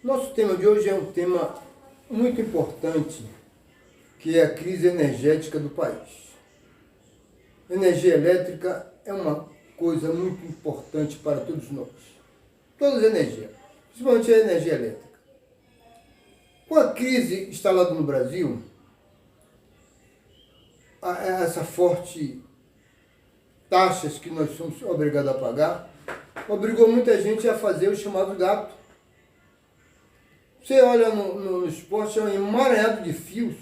Nosso tema de hoje é um tema muito importante, que é a crise energética do país. Energia elétrica é uma coisa muito importante para todos nós. Todas as energias, principalmente a energia elétrica. Com a crise instalada no Brasil, essa forte taxas que nós somos obrigados a pagar, obrigou muita gente a fazer o chamado gato. Você olha no esporte, é um emaranhado de fios,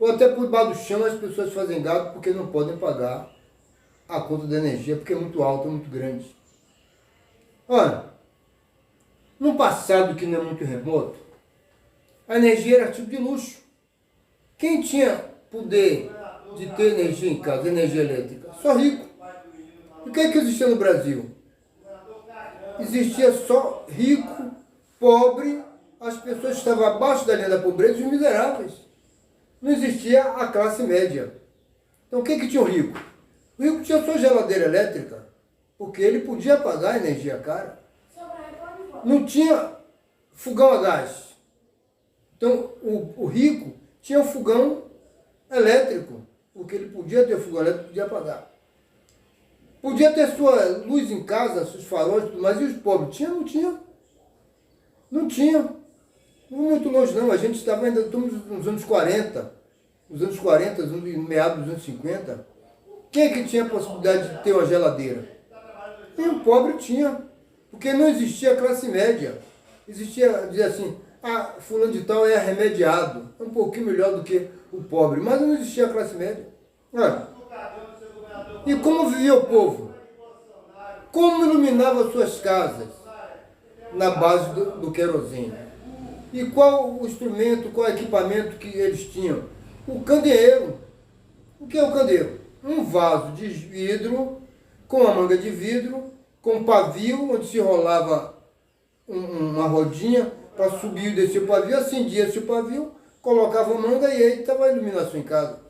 ou até por baixo do chão as pessoas fazem gato porque não podem pagar a conta da energia, porque é muito alta, muito grande. Olha, no passado que não é muito remoto, a energia era artigo de luxo. Quem tinha poder de ter energia em casa, energia elétrica? Só rico. E o que é que existia no Brasil? Existia só rico, pobre, as pessoas que estavam abaixo da linha da pobreza e os miseráveis. Não existia a classe média. Então o que que tinha o rico? O rico tinha sua geladeira elétrica, porque ele podia pagar a energia cara. Não tinha fogão a gás. Então o rico tinha o fogão elétrico, porque ele podia ter fogão elétrico, podia pagar. Podia ter sua luz em casa, seus faróis, mas e os pobres? Tinha? Não tinha. Não tinha. Não muito longe não, a gente estava ainda nos anos 40, meados dos anos 50. Quem é que tinha a possibilidade de ter uma geladeira? E o pobre tinha, porque não existia classe média. Existia, dizia assim, fulano de tal é remediado, é um pouquinho melhor do que o pobre, mas não existia classe média. Olha, e como vivia o povo? Como iluminava suas casas? Na base do querosene. E qual o instrumento, qual o equipamento que eles tinham? O candeeiro. O que é o candeeiro? Um vaso de vidro, com uma manga de vidro, com um pavio, onde se rolava uma rodinha para subir e descer o pavio, acendia-se o pavio, colocava a manga e aí estava a iluminação em casa.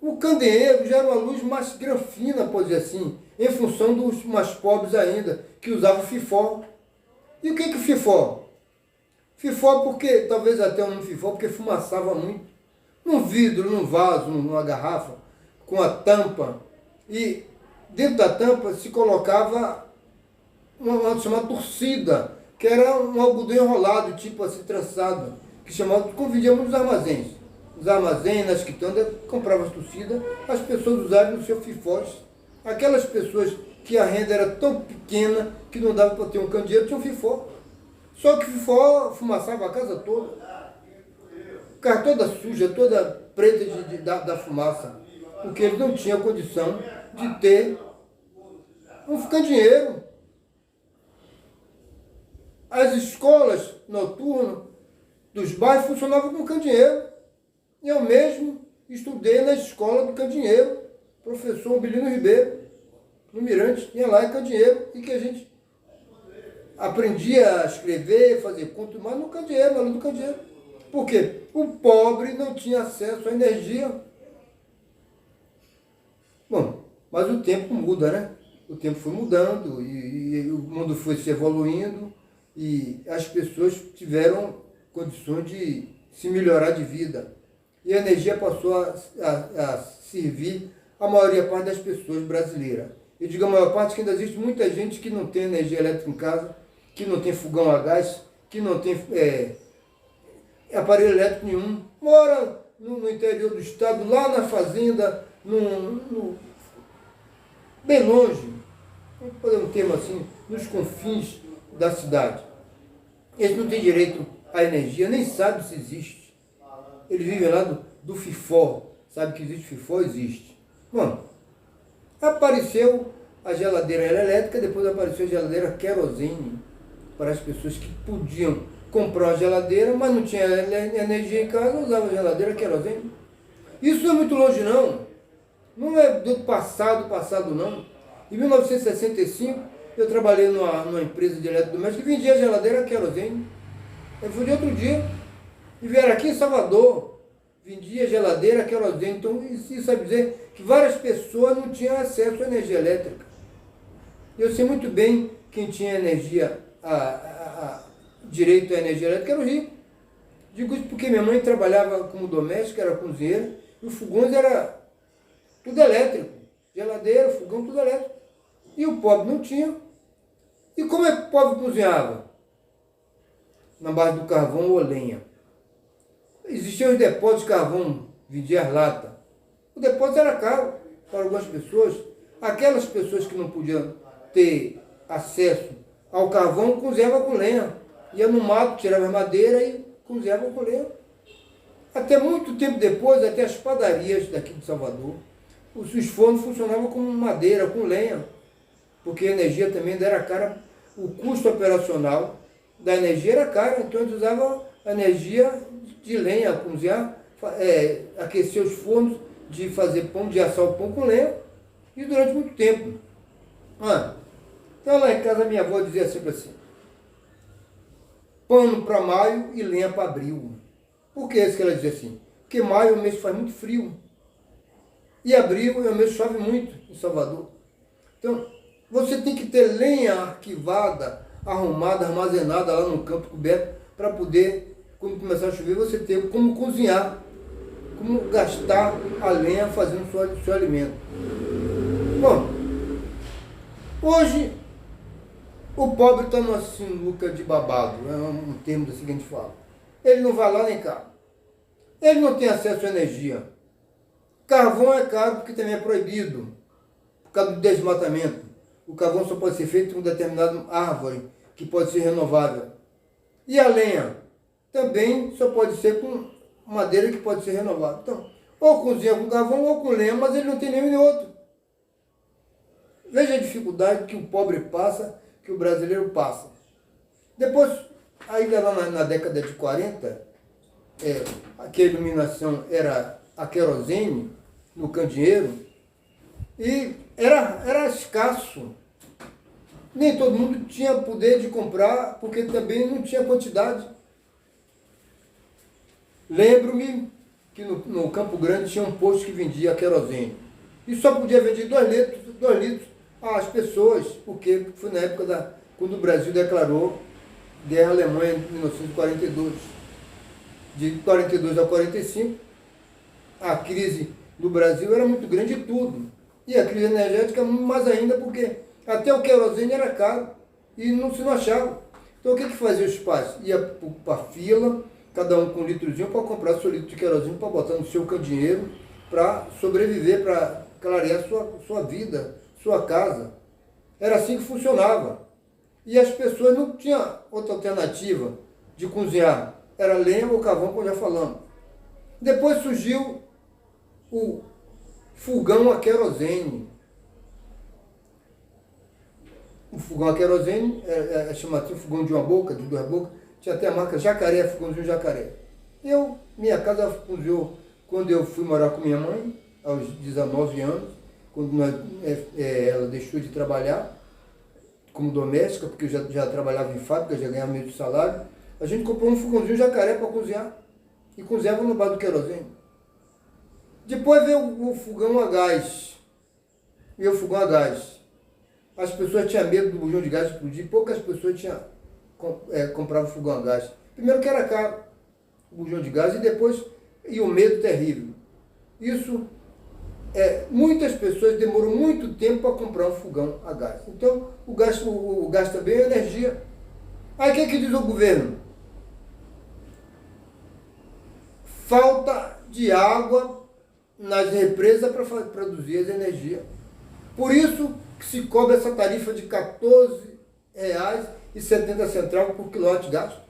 O candeeiro já era uma luz mais granfina, pode dizer assim, em função dos mais pobres ainda, que usavam fifó. E o que é fifó? Fifó porque, talvez até um fifó, porque fumaçava muito. Num vidro, num vaso, numa garrafa, com a tampa. E dentro da tampa se colocava uma chamada torcida, que era um algodão enrolado, tipo assim, trançado, que chamava, convidíamos nos armazéns. Nos armazéns, nas quitandas, compravam as torcidas, as pessoas usavam nos seus fifós. Aquelas pessoas que a renda era tão pequena que não dava para ter um candeeiro, tinha um fifó. Só que o fifó fumaçava a casa toda. Ficava toda suja, toda preta da fumaça. Porque ele não tinha condição de ter um candeeiro. As escolas noturnas dos bairros funcionavam com candeeiro. Eu mesmo estudei na escola do candeeiro, professor Abilino Ribeiro, no Mirante, tinha lá candeeiro, e que a gente aprendia a escrever, fazer conto, mas no candeeiro, além do candeeiro. Por quê? O pobre não tinha acesso à energia. Bom, mas o tempo muda, né? O tempo foi mudando, e o mundo foi se evoluindo, e as pessoas tiveram condições de se melhorar de vida. E a energia passou a servir a maioria parte das pessoas brasileiras. Eu digo a maior parte que ainda existe muita gente que não tem energia elétrica em casa, que não tem fogão a gás, que não tem aparelho elétrico nenhum. Mora no interior do estado, lá na fazenda, bem longe, vamos fazer um termo assim, nos confins da cidade. Eles não têm direito à energia, nem sabem se existe. Eles vivem lá do fifó. Sabe que existe fifó? Existe. Bom, apareceu a geladeira elétrica, depois apareceu a geladeira querosene, para as pessoas que podiam comprar uma geladeira, mas não tinha energia em casa, usavam a geladeira querosene. Isso não é muito longe não. Não é do passado não. Em 1965, eu trabalhei numa empresa de eletrodoméstico que vendia geladeira querosene. Eu fui de outro dia. E vieram aqui em Salvador, vendia geladeira, querosene. Então, isso sabe dizer que várias pessoas não tinham acesso à energia elétrica. Eu sei muito bem quem tinha energia direito à energia elétrica era o rico. Digo isso porque minha mãe trabalhava como doméstica, era cozinheira, e os fogões era tudo elétrico. Geladeira, fogão, tudo elétrico. E o pobre não tinha. E como é que o pobre cozinhava? Na base do carvão ou lenha. Existiam os depósitos de carvão, vendia as latas. O depósito era caro para algumas pessoas. Aquelas pessoas que não podiam ter acesso ao carvão, cozinhava com lenha. Ia no mato, tirava madeira e cozinhava com lenha. Até muito tempo depois, até as padarias daqui de Salvador, os fornos funcionavam com madeira, com lenha, porque a energia também era cara, o custo operacional da energia era caro, então eles usavam a energia de lenha, cozinhar, aquecer os fornos, de fazer pão, de assar o pão com lenha, e durante muito tempo. Então lá em casa minha avó dizia sempre assim: pano para maio e lenha para abril. Por que isso que ela dizia assim? Porque maio é um mês que faz muito frio. E abril é um mês que chove muito em Salvador. Então, você tem que ter lenha arquivada, arrumada, armazenada lá no campo coberto, para poder, quando começar a chover, você ter como cozinhar, como gastar a lenha fazendo seu alimento. Bom, hoje o pobre está numa sinuca de babado, é um termo assim que a gente fala. Ele não vai lá nem cá. Ele não tem acesso à energia. Carvão é caro porque também é proibido, por causa do desmatamento. O carvão só pode ser feito com determinada árvore, que pode ser renovável. E a lenha também só pode ser com madeira que pode ser renovável. Então, ou cozinha com carvão ou com lenha, mas ele não tem nenhum nem outro. Veja a dificuldade que o pobre passa, que o brasileiro passa. Depois, ainda lá na década de 40, que a iluminação era a querosene no candeeiro, e era escasso. Nem todo mundo tinha poder de comprar, porque também não tinha quantidade. Lembro-me que no Campo Grande tinha um posto que vendia querosene. E só podia vender 2 litros às pessoas, porque foi na época quando o Brasil declarou guerra à Alemanha em 1942. De 42 a 45, a crise do Brasil era muito grande e tudo. E a crise energética mais ainda, porque até o querosene era caro e não se achava. Então o que faziam os pais? Ia para a fila, cada um com um litrozinho para comprar seu litro de querosene para botar no seu candeeiro, para sobreviver, para clarear sua vida, sua casa. Era assim que funcionava. E as pessoas não tinham outra alternativa de cozinhar. Era lenha ou carvão, como já falamos. Depois surgiu o fogão a querosene. O fogão a querosene é chamado fogão de uma boca, de 2 bocas. Tinha até a marca Jacaré, fogãozinho Jacaré. Minha casa cozinhou quando eu fui morar com minha mãe, aos 19 anos, quando ela deixou de trabalhar como doméstica, porque eu já trabalhava em fábrica, já ganhava meio de salário. A gente comprou um fogãozinho Jacaré para cozinhar. E cozinhava no bar do querosene. Depois veio o fogão a gás. E o fogão a gás. As pessoas tinham medo do bujão de gás explodir. Poucas pessoas compravam fogão a gás. Primeiro que era caro o bujão de gás, e o medo terrível. Isso, muitas pessoas demoram muito tempo para comprar um fogão a gás. Então, o gás também é energia. Aí o que diz o governo? Falta de água nas represas para produzir as energias. Por isso que se cobra essa tarifa de R$14,70 por quilowatt gasto.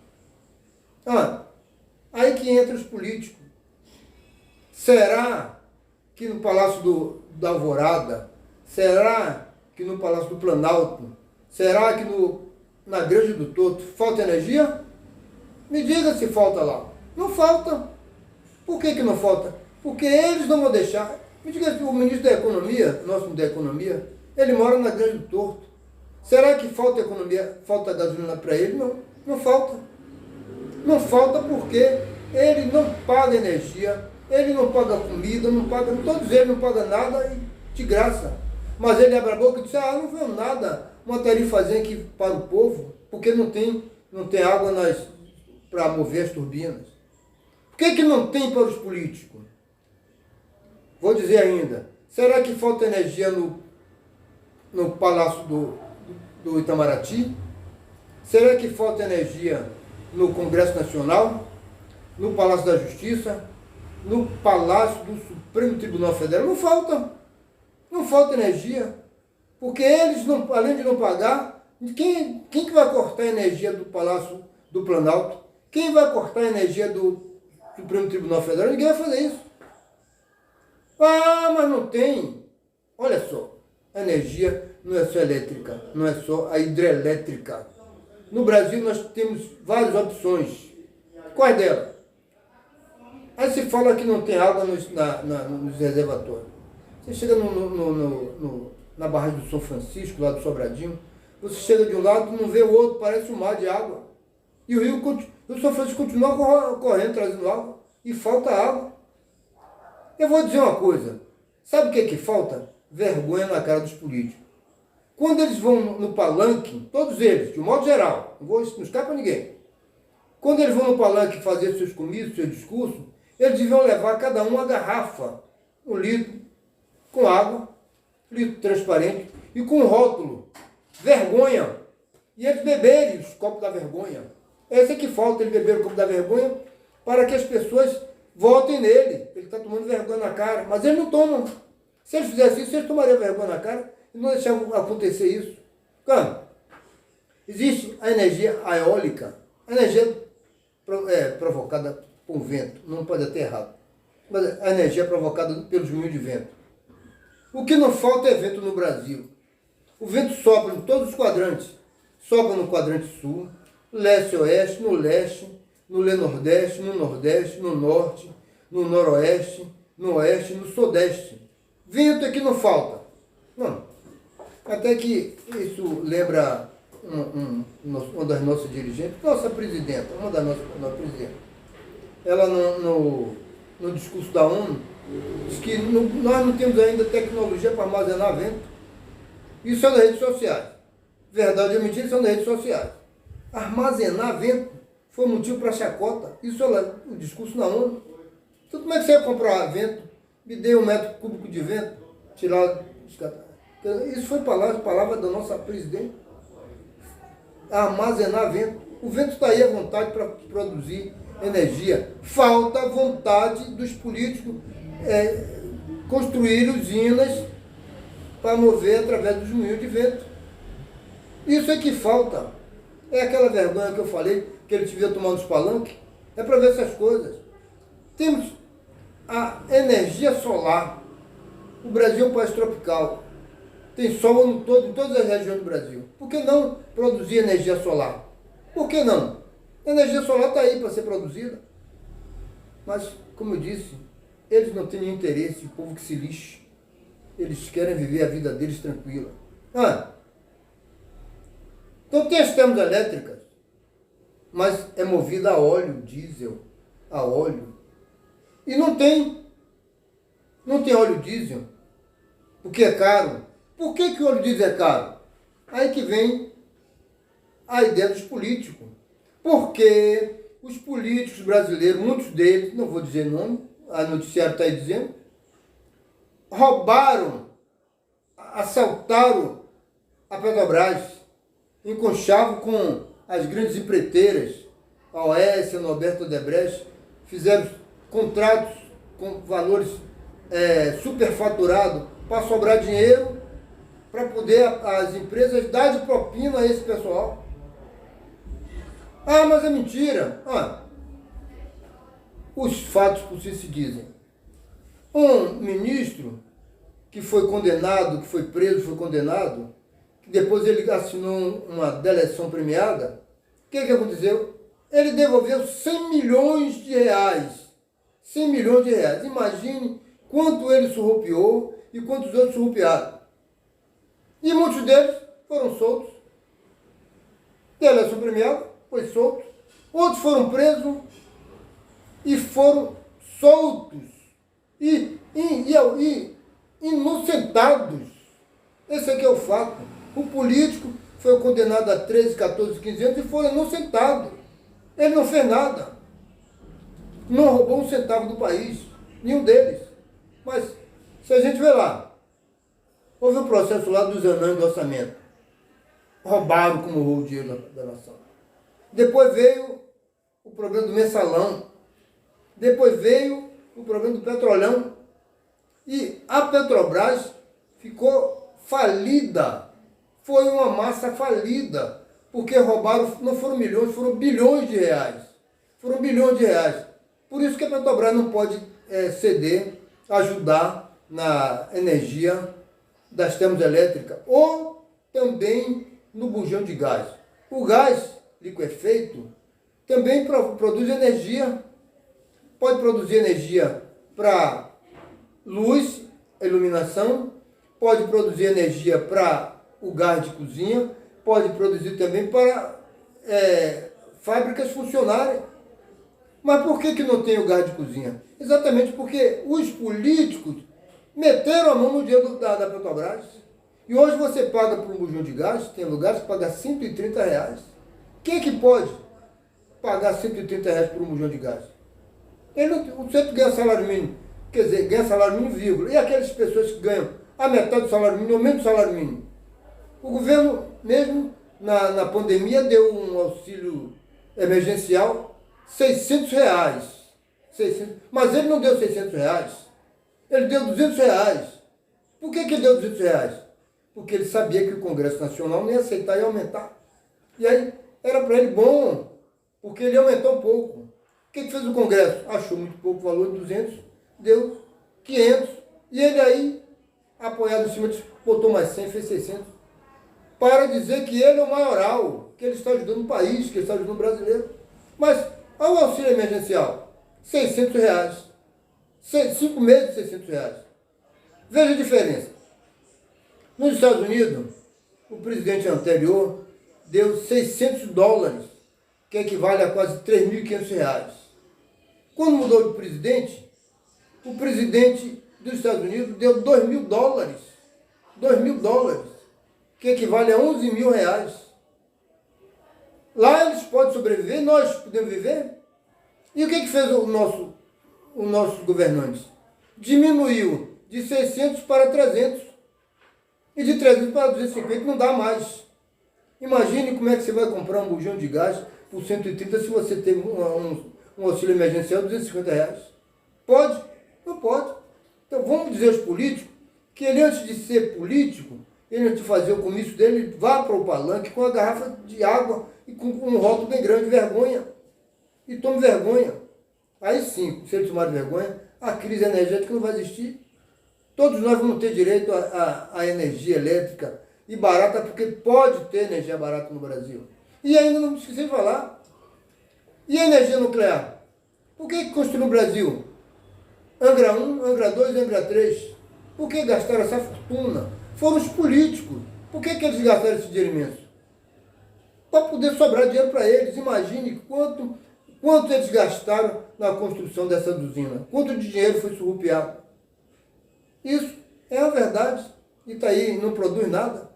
Aí que entra os políticos. Será que no Palácio da Alvorada, será que no Palácio do Planalto, será que na Granja do Torto falta energia? Me diga se falta lá. Não falta. Por que não falta? Porque eles não vão deixar. Me diga se o ministro da Economia, nosso ministro da Economia, ele mora na Granja do Torto. Será que falta economia, falta gasolina para ele? Não, não falta. Não falta porque ele não paga energia, ele não paga comida, todos eles não pagam nada de graça. Mas ele abre a boca e diz, não foi nada, uma tarifazinha aqui para o povo Porque não tem água para mover as turbinas. Por que não tem para os políticos? Vou dizer ainda, será que falta energia no Palácio do Itamaraty? Será que falta energia no Congresso Nacional? No Palácio da Justiça? No Palácio do Supremo Tribunal Federal? Não falta. Não falta energia. Porque eles, não, além de não pagar, quem que vai cortar a energia do Palácio do Planalto? Quem vai cortar a energia do Supremo Tribunal Federal? Ninguém vai fazer isso. Ah, mas não tem. Olha só, a energia não é só elétrica, não é só a hidrelétrica. No Brasil nós temos várias opções. Quais delas? Aí se fala que não tem água nos reservatórios. Você chega na barragem do São Francisco, lá do Sobradinho, você chega de um lado e não vê o outro, parece um mar de água. E o São Francisco continua correndo, trazendo água, e falta água. Eu vou dizer uma coisa, sabe o que falta? Vergonha na cara dos políticos. Quando eles vão no palanque, todos eles, de um modo geral, não escapa ninguém. Quando eles vão no palanque fazer seus comícios, seus discursos, eles deviam levar cada um uma garrafa, um litro, com água, litro transparente e com um rótulo. Vergonha. E eles beberem os copos da vergonha. Esse é que falta, eles beberem o copo da vergonha para que as pessoas votem nele. Ele está tomando vergonha na cara, mas eles não tomam. Se eles fizessem isso, eles tomariam vergonha na cara e não deixavam acontecer isso. Cara, existe a energia eólica, a energia provocada por vento, não pode ter errado, mas a energia provocada pelos moinhos de vento. O que não falta é vento no Brasil. O vento sopra em todos os quadrantes. Sopra no quadrante sul, leste-oeste, no leste, no nordeste, no nordeste, no norte, no noroeste, no oeste, no sudeste. Vento é que não falta. Não. Até que isso lembra uma das nossas dirigentes, nossa presidenta, uma das nossas presidentes. Ela no discurso da ONU diz que nós não temos ainda tecnologia para armazenar vento. Isso é nas redes sociais. Verdade ou mentira, isso é nas redes sociais. Armazenar vento foi motivo para chacota. Isso é o discurso na ONU. Então como é que você vai comprar vento? Me dê 1 metro cúbico de vento, tirar... Isso foi palavra da nossa presidente. Armazenar vento. O vento está aí à vontade para produzir energia. Falta vontade dos políticos construir usinas para mover através dos moinhos de vento. Isso é que falta. É aquela vergonha que eu falei, que ele devia tomar nos palanques. É para ver essas coisas. Temos a energia solar. O Brasil é um país tropical. Tem sol o ano todo, em todas as regiões do Brasil. Por que não produzir energia solar? Por que não? A energia solar está aí para ser produzida. Mas, como eu disse, eles não têm nenhum interesse, o povo que se lixe. Eles querem viver a vida deles tranquila. Então tem as termoelétricas, mas é movida a óleo, diesel, a óleo. E não tem óleo diesel, porque é caro. Por que o óleo diesel é caro? Aí que vem a ideia dos políticos. Porque os políticos brasileiros, muitos deles, não vou dizer nome, a noticiário está aí dizendo, roubaram, assaltaram a Petrobras, enconchavam com as grandes empreiteiras, a Oeste, a Norberto Odebrecht, fizeram contratos com valores superfaturados para sobrar dinheiro, para poder as empresas dar de propina a esse pessoal. Mas é mentira. Os fatos por si se dizem. Um ministro que foi condenado, que foi preso, foi condenado, que depois ele assinou uma delação premiada, o que aconteceu? Ele devolveu 100 milhões de reais. 100 milhões de reais. Imagine quanto ele surrupiou e quantos outros surrupiaram. E muitos deles foram soltos. Delação premiada, foi solto. Outros foram presos e foram soltos. E inocentados. Esse aqui é o fato. O político foi condenado a 13, 14, 15 anos e foi inocentado. Ele não fez nada. Não roubou um centavo do país, nenhum deles. Mas, se a gente vê lá, houve um processo lá dos anões do orçamento. Roubaram como roubou o dinheiro da nação. Depois veio o problema do mensalão. Depois veio o problema do petrolão. E a Petrobras ficou falida. Foi uma massa falida. Porque roubaram, não foram milhões, foram bilhões de reais. Foram bilhões de reais. Por isso que a Petrobras não pode ceder, ajudar na energia das termoelétricas ou também no bujão de gás. O gás liquefeito também produz energia. Pode produzir energia para luz, iluminação, pode produzir energia para o gás de cozinha, pode produzir também para fábricas funcionarem. Mas por que não tem o gás de cozinha? Exatamente porque os políticos meteram a mão no dinheiro da Petrobras. E hoje você paga por um bujão de gás, tem lugares que paga R$130. Quem é que pode pagar R$130 por um bujão de gás? O centro ganha salário mínimo, quer dizer, ganha salário mínimo, vírgula. E aquelas pessoas que ganham a metade do salário mínimo, ou menos do salário mínimo? O governo, mesmo na pandemia, deu um auxílio emergencial, R$600. 600, mas ele não deu R$600, ele deu R$200. Por que ele deu R$200? Porque ele sabia que o Congresso Nacional não ia aceitar e aumentar. E aí era para ele bom, porque ele aumentou um pouco. O que fez o Congresso? Achou muito pouco o valor de 200, deu 500. E ele aí, apoiado em cima, botou mais 100, fez 600. Para dizer que ele é o maioral, que ele está ajudando o país, que ele está ajudando o brasileiro. Mas, olha o auxílio emergencial, R$600. 5 meses de R$600. Veja a diferença. Nos Estados Unidos, o presidente anterior deu $600, que equivale a quase R$3.500. Quando mudou de presidente, o presidente dos Estados Unidos deu $2.000. $2.000, que equivale a R$11.000. Lá eles podem sobreviver, nós podemos viver. E o que fez os nossos governantes? Diminuiu de 600 para 300. E de 300 para 250 não dá mais. Imagine como é que você vai comprar um bujão de gás por 130 se você tem um auxílio emergencial de R$250. Pode? Não pode. Então vamos dizer aos políticos que ele, antes de ser político, ele, antes de fazer o comício dele, vá para o palanque com a garrafa de água e com um rótulo bem grande, vergonha. E tome vergonha. Aí sim, se ele tomar vergonha, a crise energética não vai existir. Todos nós vamos ter direito à energia elétrica e barata, porque pode ter energia barata no Brasil. E ainda não esqueci de falar. E a energia nuclear? Por que construiu no Brasil? Angra 1, Angra 2, Angra 3. Por que gastaram essa fortuna? Foram os políticos. Por que eles gastaram esse dinheiro imenso? Para poder sobrar dinheiro para eles. Imagine quanto eles gastaram na construção dessa usina. Quanto de dinheiro foi surrupiado. Isso é a verdade. E está aí, não produz nada.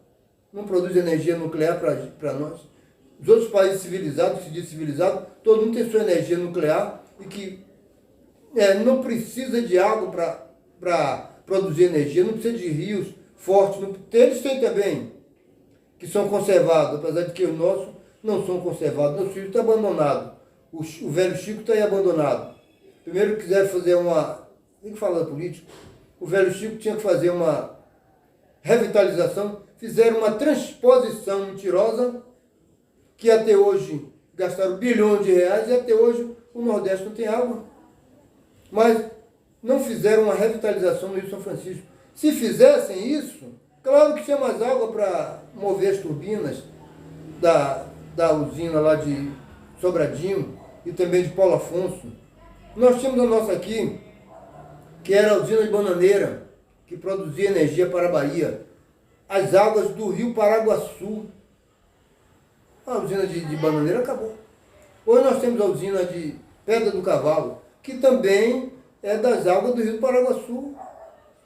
Não produz energia nuclear para nós. Os outros países civilizados, que se diz civilizado, todo mundo tem sua energia nuclear e que não precisa de água para produzir energia, não precisa de rios fortes. Eles têm também, que são conservados, apesar de que os nossos não são conservados. Nosso rio está abandonado. O velho Chico está aí abandonado. Primeiro quiseram fazer tem que falar da política. O velho Chico tinha que fazer uma revitalização, fizeram uma transposição mentirosa, que até hoje gastaram bilhões de reais e até hoje o Nordeste não tem água. Mas não fizeram uma revitalização no Rio São Francisco. Se fizessem isso, claro que tinha mais água para mover as turbinas da usina lá de Sobradinho e também de Paulo Afonso. Nós tínhamos a nossa aqui, que era a usina de Bananeira, que produzia energia para a Bahia. As águas do rio Paraguaçu. A usina de Bananeira acabou. Hoje nós temos a usina de Pedra do Cavalo, que também é das águas do rio Paraguaçu,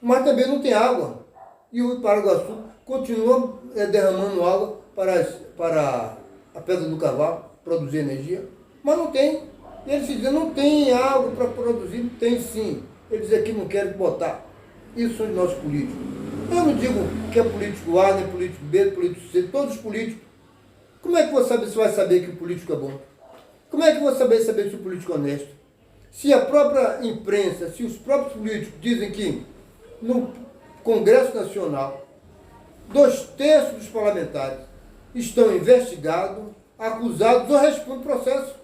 mas também não tem água. E o rio Paraguaçu continua derramando água para para a Pedra do Cavalo produzir energia, mas não tem. Eles dizem, não tem água para produzir, tem sim. Eles aqui não querem botar. Isso são os nossos políticos. Eu não digo que é político A, nem político B, político C, todos os políticos. Como é que você vai saber que o político é bom? Como é que você vai saber se o político é honesto? Se a própria imprensa, se os próprios políticos dizem que no Congresso Nacional, 2/3 dos parlamentares estão investigados, acusados ou respondem processo.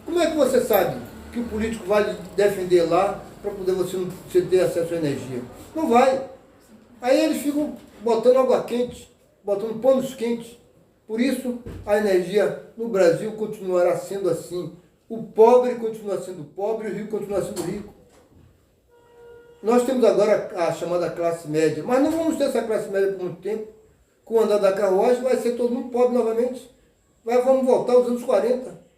Como é que você sabe que o político vai defender lá para poder você ter acesso à energia? Não vai. Aí eles ficam botando água quente, botando panos quentes. Por isso, a energia no Brasil continuará sendo assim. O pobre continua sendo pobre e o rico continua sendo rico. Nós temos agora a chamada classe média, mas não vamos ter essa classe média por muito tempo. Com o andar da carruagem vai ser todo mundo pobre novamente. Vamos voltar aos anos 40.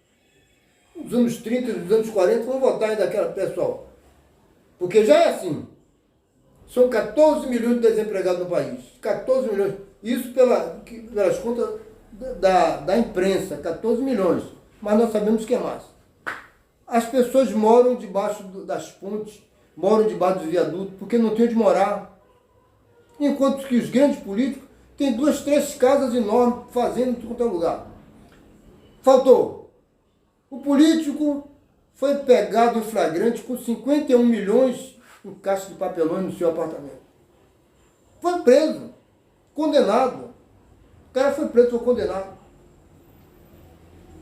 Os anos 30, os anos 40, vamos voltar ainda aquela pessoal. Porque já é assim. São 14 milhões de desempregados no país. 14 milhões. Isso pelas contas da imprensa, 14 milhões. Mas nós sabemos que é mais. As pessoas moram debaixo das pontes, moram debaixo dos viadutos, porque não tem onde morar. Enquanto que os grandes políticos têm 2, 3 casas enormes, fazendo em qualquer lugar. Faltou. O político foi pegado em flagrante com 51 milhões em caixa de papelões no seu apartamento. Foi preso, condenado. O cara foi preso, foi condenado.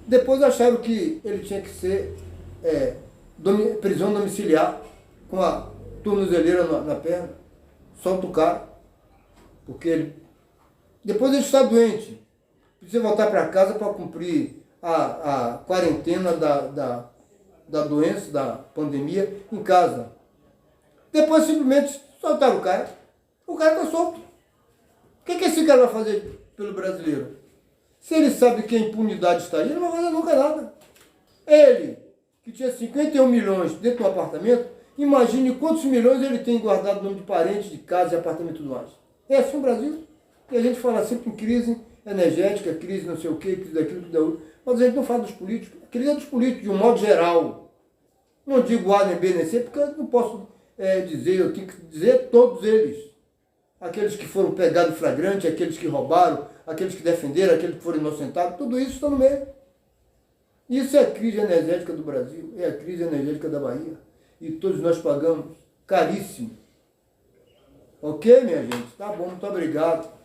Depois acharam que ele tinha que ser prisão domiciliar, com a tornozeleira na perna. Solta o cara. Porque ele... Depois ele está doente. Precisa voltar para casa para cumprir a quarentena da doença, da pandemia, em casa. Depois simplesmente soltaram o cara. O cara está solto. O que esse cara vai fazer pelo brasileiro? Se ele sabe que a impunidade está aí, ele não vai fazer nunca nada. Ele, que tinha 51 milhões dentro do apartamento, imagine quantos milhões ele tem guardado no nome de parentes, de casa, de apartamento e tudo mais. É assim o Brasil. E a gente fala sempre em crise energética, crise não sei o quê, crise daquilo, tudo da outra. Mas a gente não fala dos políticos. A crise é dos políticos, de um modo geral. Não digo A, nem B, nem C, porque eu não posso dizer, eu tenho que dizer todos eles. Aqueles que foram pegados em flagrante, aqueles que roubaram, aqueles que defenderam, aqueles que foram inocentados, tudo isso está no meio. Isso é a crise energética do Brasil, é a crise energética da Bahia. E todos nós pagamos caríssimo. Ok, minha gente? Tá bom, muito obrigado.